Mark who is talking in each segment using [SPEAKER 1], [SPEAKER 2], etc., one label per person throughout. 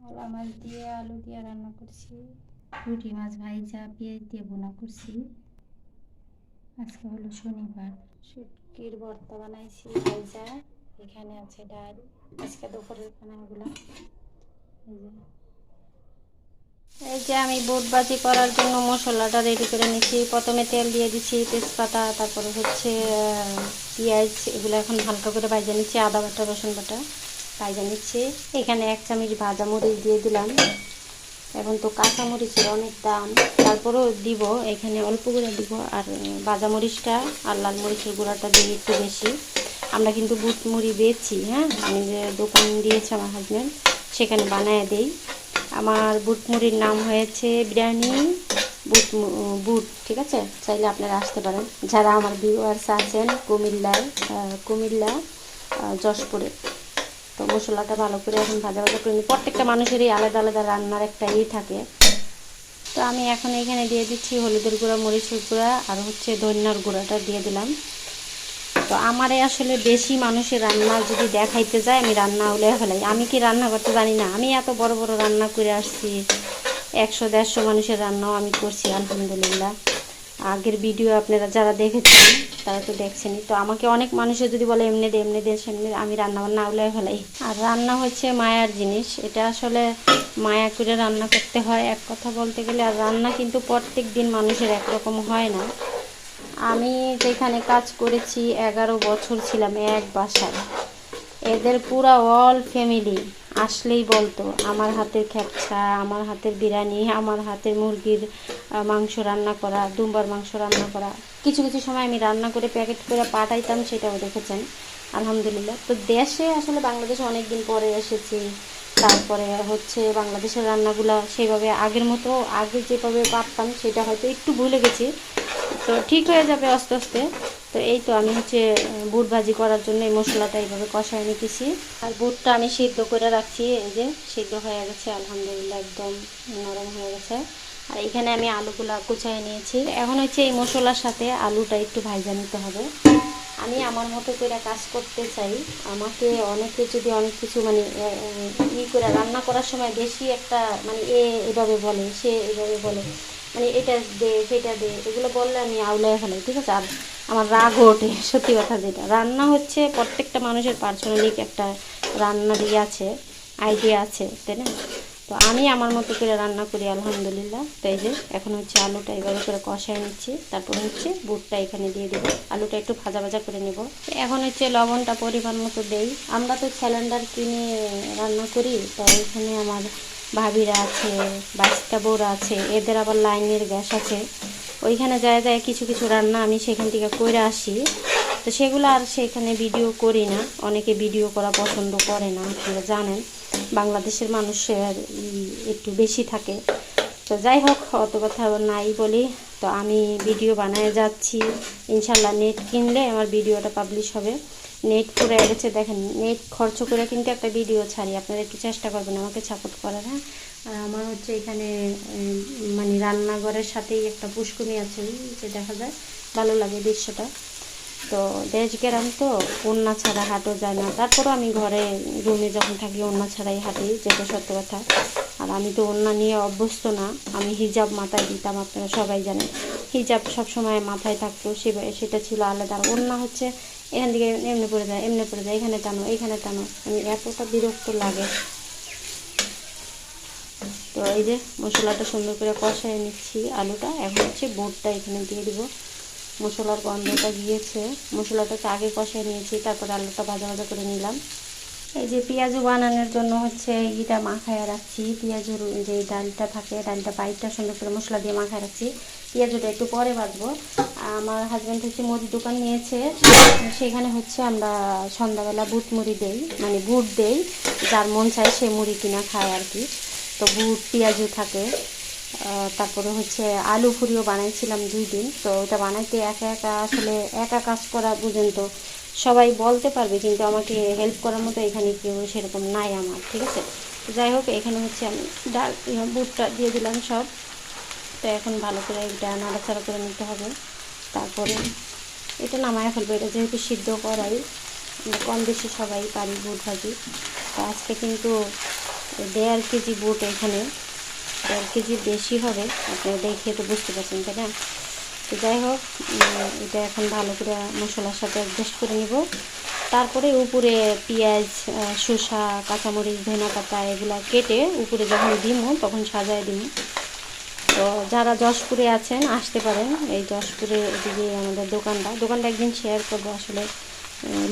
[SPEAKER 1] কলা মাছ দিয়ে আলু দিয়ে রান্না করছি, পুঁটি মাছ ভাইজা পেঁয়াজ দিয়ে বোনা করছি। আজকে হলো শনিবার, শুটকির ভর্তা বানাইছি ভাইজা। এখানে আছে ডাল, আজকে দুপুরের খানাগুলো। এই যে আমি বুট ভাজি করার জন্য মশলাটা রেডি করে নিচ্ছি। প্রথমে তেল দিয়ে দিচ্ছি, তেজপাতা, তারপরে হচ্ছে পেঁয়াজ, এগুলো এখন হালকা করে ভাজা নিচ্ছি। আদা বাটা, রসুন বাটা ভাজা নিচ্ছি। এখানে 1 চামচ ভাজা মরিচ দিয়ে দিলাম। এখন তো কাঁচা মরিচের অনেক দাম, তারপরেও দিব, এখানে অল্প করে দিব। আর ভাজা মরিচটা আর লাল মরিচের গুঁড়াটা দিয়ে একটু বেশি। আমরা কিন্তু বুট মুড়ি বেচি, হ্যাঁ, আমি যে দোকান দিয়েছে আমার হাজব্যান্ড, সেখানে বানায় দেই। আমার বুট মুড়ির নাম হয়েছে বিরিয়ানি বুট বুট, ঠিক আছে? চাইলে আপনারা আসতে পারেন, যারা আমার ভিউয়ার্স আছেন কুমিল্লা যশপুরে। তো মশলাটা ভালো করে এখন ভাজা ভাজা করে নিই। প্রত্যেকটা মানুষেরই আলাদা আলাদা রান্নার একটা থাকে। তো আমি এখন এখানে দিয়ে দিচ্ছি হলুদের গুঁড়া, মরিচের গুঁড়া, আর হচ্ছে ধনিয়ার গুঁড়াটা দিয়ে দিলাম। তো আমারে আসলে বেশি মানুষের রান্না যদি দেখাইতে যায়, আমি রান্না হলে ফেলাই। আমি কি রান্না করতে জানি না? আমি এত বড় বড় রান্না করে আসছি, 100-150 মানুষের রান্নাও আমি করছি আলহামদুলিল্লাহ। আগের ভিডিও আপনারা যারা দেখেছেন তারা তো দেখছেনই। তো আমাকে অনেক মানুষে যদি বলে এমনি দে সেমনি, আমি রান্না বান্না উলে ফেলাই। আর রান্না হচ্ছে মায়ার জিনিস, এটা আসলে মায়া করে রান্না করতে হয় এক কথা বলতে গেলে। আর রান্না কিন্তু প্রত্যেক দিন মানুষের একরকম হয় না। আমি যেখানে কাজ করেছি 11 বছর ছিলাম এক বাসায়, এদের পুরা অল ফ্যামিলি আসলেই বলতো আমার হাতের খ্যাপসা, আমার হাতের বিরিয়ানি, আমার হাতের মুরগির মাংস রান্না করা, দুম্বার মাংস রান্না করা। কিছু কিছু সময় আমি রান্না করে প্যাকেট করে পাঠাইতাম, সেটাও দেখেছেন আলহামদুলিল্লাহ। তো দেশে আসলে বাংলাদেশে অনেক দিন পরে এসেছি, তারপরে হচ্ছে বাংলাদেশের রান্নাগুলো সেইভাবে আগের মতো আগে যেভাবে পারতাম সেটা হয়তো একটু ভুলে গেছি। তো ঠিক হয়ে যাবে আস্তে আস্তে। তো এই তো আমি হচ্ছে বুট ভাজি করার জন্য এই মশলাটা এইভাবে কষায় নিতেছি। আর বুটটা আমি সিদ্ধ করে রাখছি, এই যে সিদ্ধ হয়ে গেছে আলহামদুলিল্লাহ, একদম নরম হয়ে গেছে। আর এখানে আমি আলুগুলা কুচায় নিয়েছি। এখন হচ্ছে এই মশলার সাথে আলুটা একটু ভাজা নিতে হবে। আমি আমার মতো করে কাজ করতে চাই। আমাকে অনেকে যদি অনেক কিছু মানে করে রান্না করার সময় বেশি একটা মানে এভাবে বলে, সে এভাবে বলে, মানে এটা দে সেটা দে, এগুলো বললে আমি আউলায় ফেলাই, ঠিক আছে? আর আমার রাগও ওঠে, সত্যি কথা যেটা। রান্না হচ্ছে প্রত্যেকটা মানুষের পার্সোনালি একটা রান্নার আছে, আইডিয়া আছে, তাই না? তো আমি আমার মতো করে রান্না করি আলহামদুলিল্লাহ। তো এই যে এখন হচ্ছে আলুটা এইভাবে করে কষায় নিচ্ছি, তারপর হচ্ছে বুটটা এখানে দিয়ে দেবো। আলুটা একটু ভাজা ভাজা করে নেব। এখন হচ্ছে লবণটা পরিমাণ মতো দেই। আমরা তো সিলিন্ডার কিনে রান্না করি, তো এখানে আমার ভাবিরা আছে, বাইশটা বউরা আছে, এদের আবার লাইনের গ্যাস আছে। ওইখানে যায় যায় কিছু কিছু রান্না আমি সেখান থেকে করে আসি। তো সেগুলো আর সেখানে ভিডিও করি না, অনেকে ভিডিও করা পছন্দ করে না, আপনারা জানেন বাংলাদেশের মানুষের একটু বেশি থাকে। তো যাই হোক, অত কথা নাই বলি। তো আমি ভিডিও বানায় যাচ্ছি, ইনশাল্লাহ নেট কিনলে আমার ভিডিওটা পাবলিশ হবে। নেট পুরো গেছে, দেখেন নেট খরচ করে কিন্তু একটা ভিডিও ছাড়ি। আপনারা একটু চেষ্টা করবেন আমাকে সাপোর্ট করার, হ্যাঁ। আর আমার হচ্ছে এখানে মানে রান্নাঘরের সাথেই একটা পুষ্কুনি আছে, যে দেখা যায়, ভালো লাগে দৃশ্যটা। তো দেশ গ্রাম তো ওড়না ছাড়া হাঁটো যায় না, তারপরও আমি ঘরে রুমে যখন থাকি ওড়না ছাড়াই হাঁটি, যেটা সত্য কথা। আর আমি তো ওড়না নিয়ে অভ্যস্ত না, আমি হিজাব মাথায় দিতাম, আপনারা সবাই জানেন। হিজাব সবসময় মাথায় থাকতো, সেটা ছিল আলাদা। আর ওড়না হচ্ছে এখান থেকে এমনি পড়ে যায়, এখানে টানো, এইখানে টানো, আমি এতটা বিরক্ত লাগে। তো এই যে মশলাটা সুন্দর করে কষায় নিচ্ছি আলুটা। এখন হচ্ছে বুটটা এখানে দিয়ে দিব। মশলার গন্ধটা গিয়েছে, মশলাটাকে আগে কষায় নিয়েছি, তারপরে আলুটা ভাজা ভাজা করে নিলাম। এই যে পেঁয়াজু বানানোর জন্য হচ্ছে এইটা মাখায় রাখছি। পেঁয়াজুর যে ডালটা থাকে, ডালটা বাইটটা সুন্দর করে মশলা দিয়ে মাখায় রাখছি। পেঁয়াজুটা একটু পরে বাজবো। আমার হাজব্যান্ড হচ্ছে মুড়ির দোকান নিয়েছে, সেখানে হচ্ছে আমরা সন্ধ্যাবেলা বুট মুড়ি দেই, মানে বুট দেই, যার মন চায় সে মুড়ি কিনা খায় আর কি। তো বুট পেঁয়াজু থাকে। তারপরে হচ্ছে আলু ফুরিও বানাইছিলাম 2 দিন। তো ওটা বানাইতে একা একা আসলে একা কাজ করা বুঝেন তো, সবাই বলতে পারবে কিন্তু আমাকে হেল্প করার মতো এখানে কেউ সেরকম নাই আমার, ঠিক আছে? যাই হোক, এখানে হচ্ছে আমি ডাল বুটটা দিয়ে দিলাম সব। তো এখন ভালো করে এটা নাড়াচাড়া করে নিতে হবে। তারপরে এটা নামায় ফেলবো। এটা যেহেতু সিদ্ধ করাই, আমরা কম বেশি সবাই পারি বুট ভাজি। তো আজকে কিন্তু তো 1.5 কেজি বুট এখানে, 1.5 কেজির বেশি হবে, আপনারা দেখে তো বুঝতে পারছেন, তাই না? তো যাই হোক, এটা এখন ভালো করে মশলার সাথে অ্যাডজাস্ট করে নিব। তারপরে উপরে পেঁয়াজ, শসা, কাঁচামরিচ, ধনেপাতা এগুলো কেটে উপরে যখন দিব তখন সাজায় দিব। তো যারা যশপুরে আছেন আসতে পারেন, এই যশপুরে এদিকে আমাদের দোকানটা একদিন শেয়ার করবো। আসলে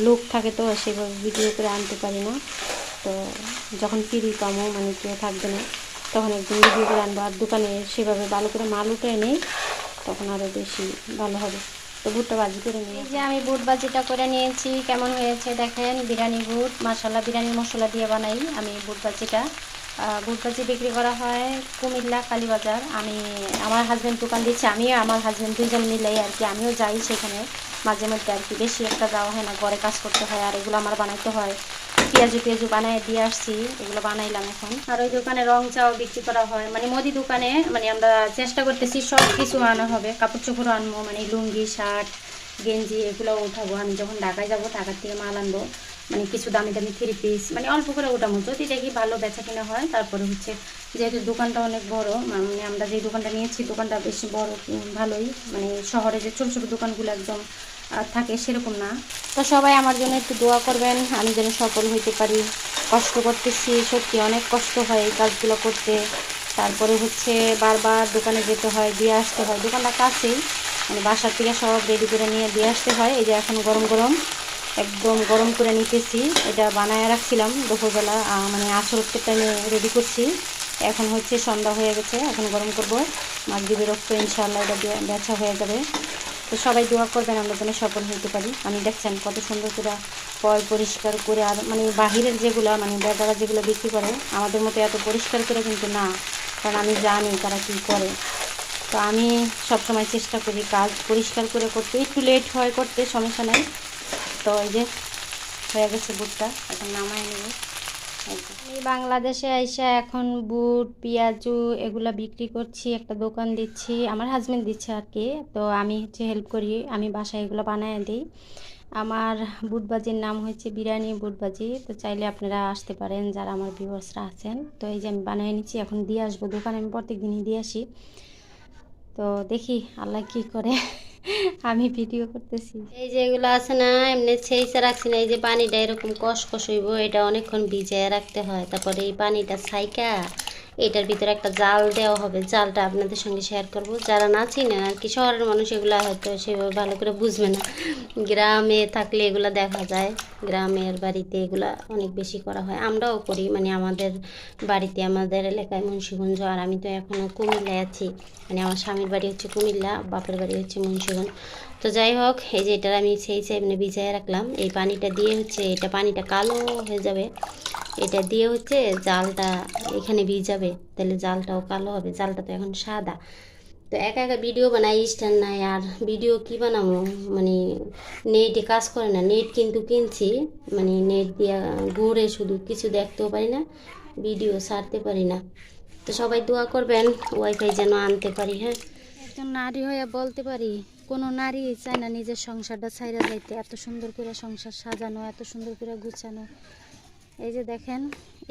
[SPEAKER 1] লোক থাকে তো সেভাবে ভিডিও করে আনতে পারি না। তো যখন ফ্রি পামো, মানে কেউ থাকবে না, তখন একদিন ভিডিও করে আনবো। আর দোকানে সেভাবে ভালো করে মাল উঠে নেই, তখন আরও বেশি ভালো হবে। তো বুটটা ভাজি করে নিই। এই যে আমি বুট ভাজিটা করে নিয়েছি, কেমন হয়েছে দেখেন। বিরিয়ানি বুট, মাশাআল্লাহ, বিরিয়ানি মশলা দিয়ে বানাই আমি বুট ভাজিটা। বুট ভাজি বিক্রি করা হয় কুমিল্লা কালীবাজার। আমার হাজব্যান্ড দোকান দিচ্ছে, আমি আমার হাজব্যান্ড দুজন মিলেই আর কি। আমিও যাই সেখানে মাঝে মধ্যে আর কি, বেশি একটা যাওয়া হয় না, ঘরে কাজ করতে হয় আর এগুলো আমার বানাইতে হয়। পেঁয়াজু বানাই দিয়ে আসছি, এগুলো বানাইলাম এখন। আর ওই দোকানে রং চাও বিক্রি করা হয়, মানে মুদি দোকানে। মানে আমরা চেষ্টা করতেছি সব কিছু আনা হবে, কাপড় চোপড়ও আনবো, মানে লুঙ্গি, শার্ট, গেঞ্জি এগুলো উঠাবো। আমি যখন ঢাকায় যাবো, ঢাকার থেকে মাল আনবো, মানে কিছু দামি দামি 3 পিস, মানে অল্প করে উঠাবো, যদি দেখি ভালো বেচা কিনা হয়। তারপরে হচ্ছে যেহেতু দোকানটা অনেক বড়, মানে আমরা যে দোকানটা নিয়েছি দোকানটা বেশ বড়, ভালোই, মানে শহরে যে ছোটো ছোটো দোকানগুলো একদম থাকে সেরকম না। তো সবাই আমার জন্য একটু দোয়া করবেন, আমি যেন সফল হইতে পারি। কষ্ট করতেছি, সত্যি অনেক কষ্ট হয় এই কাজগুলো করতে। তারপরে হচ্ছে বারবার দোকানে যেতে হয়, দিয়ে আসতে হয়। দোকানটা কাছেই, মানে বাসার থেকে সব রেডি করে নিয়ে দিয়ে আসতে হয়। এই যে এখন গরম গরম একদম গরম করে নিতেছি। এটা বানায় রাখছিলাম দুপুরবেলা, মানে আসরের টাইমে রেডি করছি। এখন হচ্ছে সন্ধ্যা হয়ে গেছে, এখন গরম করব। মাগরিবের রক্ত ইনশাআল্লাহ এটা বেচা হয়ে যাবে। তো সবাই দোয়া করবেন আমরা যেন সফল হতে পারি। আমি দেখছেন কত সুন্দর করে পরিষ্কার করে, আর মানে বাহিরের যেগুলো, মানে বেচারা যেগুলো বিক্রি করে আমাদের মতো এত পরিষ্কার করে কিন্তু না, কারণ আমি জানি তারা কী করে। তো আমি সবসময় চেষ্টা করি কাজ পরিষ্কার করে করতে, একটু লেট হয় করতে, সমস্যা নেই। তো এই যে হয়ে গেছে বুটটা, এখন নামায় নেব। আমি বাংলাদেশে আইসা এখন বুট, পেঁয়াজু এগুলা বিক্রি করছি, একটা দোকান দিচ্ছি, আমার হাজবেন্ড দিচ্ছে আর কি। তো আমি হচ্ছে হেল্প করি, আমি বাসায় এগুলো বানায় দিই। আমার বুটবাজির নাম হচ্ছে বিরিয়ানি বুটবাজি। তো চাইলে আপনারা আসতে পারেন যারা আমার ভিউয়ার্সরা আছেন। তো এই যে আমি বানিয়ে নিচ্ছি, এখন দিয়ে আসবো দোকানে, আমি প্রত্যেক দিনই দিয়ে আসি। তো দেখি আল্লাহ কি করে। আমি ভিডিও করতেছি। এই যে এগুলো আছে না, এমনি ছেইচা রাখছি না, এই যে পানিটা এরকম কসকস হইব, এটা অনেকক্ষণ ভিজিয়ে রাখতে হয়। তারপরে এই পানিটা ছাইকা এটার ভিতরে একটা জাল দেওয়া হবে, জালটা আপনাদের সঙ্গে শেয়ার করব। যারা না চিনেন আর কি, শহরের মানুষ এগুলো হয়তো সেভাবে ভালো করে বুঝবে না, গ্রামে থাকলে এগুলো দেখা যায়। গ্রামের বাড়িতে এগুলা অনেক বেশি করা হয়, আমরাও করি, মানে আমাদের বাড়িতে, আমাদের এলাকায় মুন্সিগঞ্জ। আর আমি তো এখনও কুমিল্লায় আছি, মানে আমার স্বামীর বাড়ি হচ্ছে কুমিল্লা, বাপের বাড়ি হচ্ছে মুন্সিগঞ্জ। তো যাই হোক, এই যে এটার আমি সেই এমনি ভিজায় রাখলাম। এই পানিটা দিয়ে হচ্ছে, এটা পানিটা কালো হয়ে যাবে, এটা দিয়ে হচ্ছে জালটা এখানে ভিজাবে, তাহলে জালটাও কালো হবে। জালটা তো এখন সাদা। তো একা একা ভিডিও বানাই, স্ট্যান্ড নাই, আর ভিডিও কি বানাবো, মানে নেটে কাজ করে না। নেট কিন্তু কিনছি, মানে নেট দিয়ে ঘুরে শুধু কিছু দেখতেও পারি না, ভিডিও ছাড়তে পারি না। তো সবাই দোয়া করবেন ওয়াইফাই যেন আনতে পারি। হ্যাঁ, একজন নারী হয়ে বলতে পারি, কোনো নারী চায় না নিজের সংসারটা ছাইরা যাইতে। এত সুন্দর করে সংসার সাজানো, এত সুন্দর করে গুছানো। এই যে দেখেন,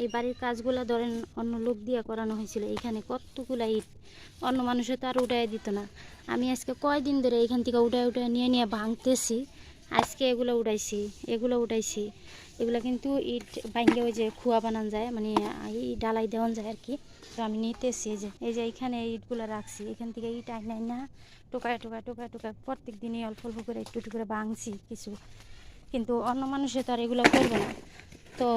[SPEAKER 1] এই বাড়ির কাজগুলো ধরেন অন্য লোক দিয়ে করানো হয়েছিল। এখানে কতগুলা ইট, অন্য মানুষে তো আর উঠাই দিত না। আমি আজকে কয়দিন ধরে এখান থেকে উঠায় নিয়ে নিয়ে ভাঙতেছি। আজকে এগুলো উঠাইছি। এগুলো কিন্তু ইট ভাঙে ওই যে খুয়া বানানো যায়, মানে এই ডালাই দেওয়া যায় আর কি। তো আমি নিতেছি, এই যে এইখানে ইটগুলো রাখছি, এখান থেকে ইট আই না টোকায় প্রত্যেক দিনই অল্প অল্প করে একটু একটু করে ভাঙছি কিছু। কিন্তু অন্য মানুষে তো আর এগুলো করবে না। তো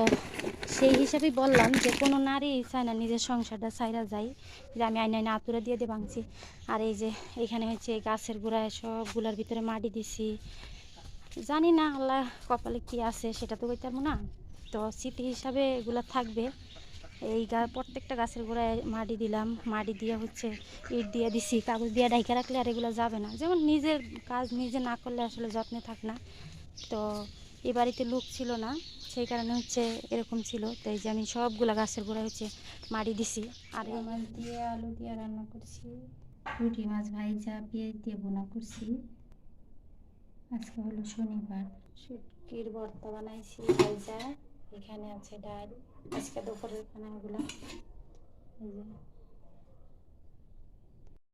[SPEAKER 1] সেই হিসাবেই বললাম যে কোনো নারী চায় না নিজের সংসারটা ছাইরা যায়, যে আমি আইনা আতুরা দিয়ে ভাঙছি। আর এই যে এখানে হচ্ছে গাছের গোড়ায় সবগুলার ভিতরে মাটি দিছি। জানি না আল্লাহ কপালে কি আছে, সেটা তো কইতে পারবো না। তো স্মৃতি হিসাবে এগুলো থাকবে। এই প্রত্যেকটা গাছের গোড়ায় মাটি দিলাম, মাটি দিয়ে হচ্ছে ইট দিয়ে দিছি, কাগজ দিয়ে ঢাইকা রাখলে আর এগুলো যাবে না। যেমন নিজের কাজ নিজে না করলে আসলে যত্নে থাক না। তো এই বাড়িতে লোক ছিল না, সেই কারণে হচ্ছে এরকম ছিল। তো এই যে আমি সবগুলা গাছের গোড়ায় হচ্ছে মাটি দিছি। আর এই মাছ দিয়ে আলু দিয়ে রান্না করছি, রুটি মাছ ভাইজা পেঁয়াজ দিয়ে বোনা করছি। আজকে হলো শনিবার, শুটকির ভর্তা বানাইছি ভাইজা। এখানে আছে ডাল, আজকে দুপুরের খানা এগুলো। এই যে